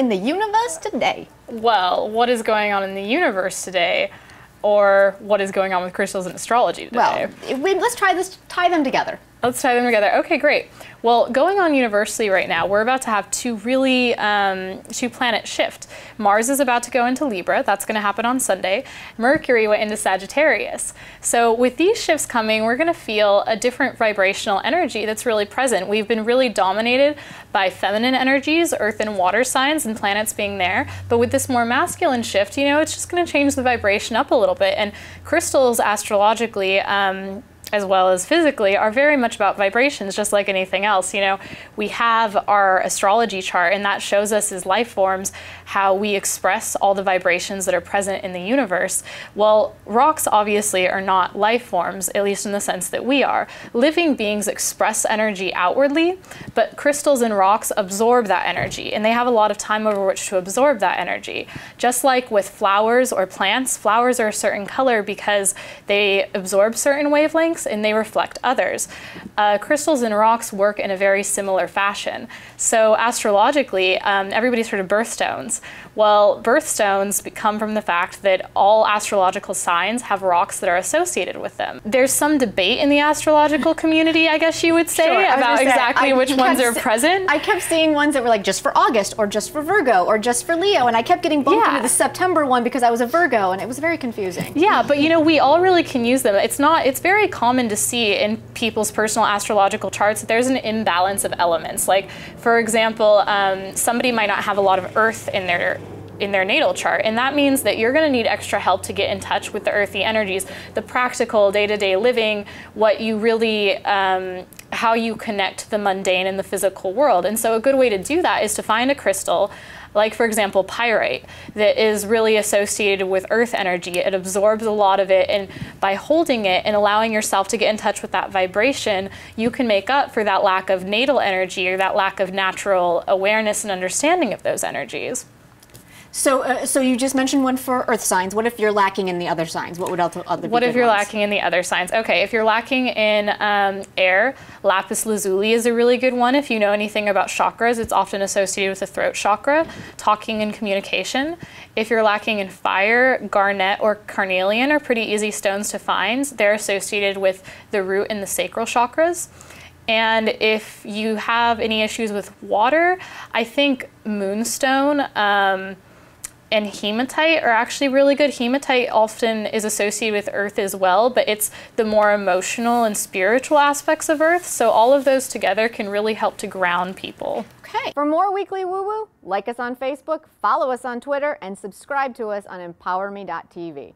in the universe today? Well, what is going on in the universe today? Or what is going on with crystals and astrology today? Well, let's tie them together. Let's tie them together. Okay, great. Well, going on universally right now, we're about to have two planet shift. Mars is about to go into Libra. That's going to happen on Sunday. Mercury went into Sagittarius. So with these shifts coming, we're going to feel a different vibrational energy that's really present. We've been really dominated by feminine energies, earth and water signs, and planets being there. But with this more masculine shift, you know, it's just going to change the vibration up a little bit. And crystals, astrologically, as well as physically, are very much about vibrations, just like anything else. You know, we have our astrology chart, and that shows us as life forms how we express all the vibrations that are present in the universe. Well, rocks obviously are not life forms, at least in the sense that we are. Living beings express energy outwardly, but crystals and rocks absorb that energy, and they have a lot of time over which to absorb that energy. Just like with flowers or plants, flowers are a certain color because they absorb certain wavelengths and they reflect others. Crystals and rocks work in a very similar fashion. So astrologically, everybody's heard of birthstones. Well, birthstones come from the fact that all astrological signs have rocks that are associated with them. There's some debate in the astrological community, I guess you would say, sure, about exactly which ones are present. I kept seeing ones that were like just for August, or just for Virgo, or just for Leo, and I kept getting bumped into the September one because I was a Virgo, and it was very confusing. Yeah, but you know, we all really can use them. It's very common to see in people's personal astrological charts that there's an imbalance of elements. Like, for example, somebody might not have a lot of earth in their natal chart, and that means that you're going to need extra help to get in touch with the earthy energies, the practical day-to-day living, what you really how you connect the mundane and the physical world. And so a good way to do that is to find a crystal, like for example pyrite, that is really associated with earth energy. It absorbs a lot of it, and by holding it and allowing yourself to get in touch with that vibration, you can make up for that lack of natal energy or that lack of natural awareness and understanding of those energies. So, so you just mentioned one for earth signs. What if you're lacking in the other signs? What would other be What if you're ones? lacking in the other signs? Okay, if you're lacking in air, lapis lazuli is a really good one. If you know anything about chakras, it's often associated with the throat chakra, talking and communication. If you're lacking in fire, garnet or carnelian are pretty easy stones to find. They're associated with the root and the sacral chakras. And if you have any issues with water, I think moonstone and hematite are actually really good. Hematite often is associated with earth as well, but it's the more emotional and spiritual aspects of earth. So all of those together can really help to ground people. Okay. For more weekly woo-woo, like us on Facebook, follow us on Twitter, and subscribe to us on emPOWERme.tv.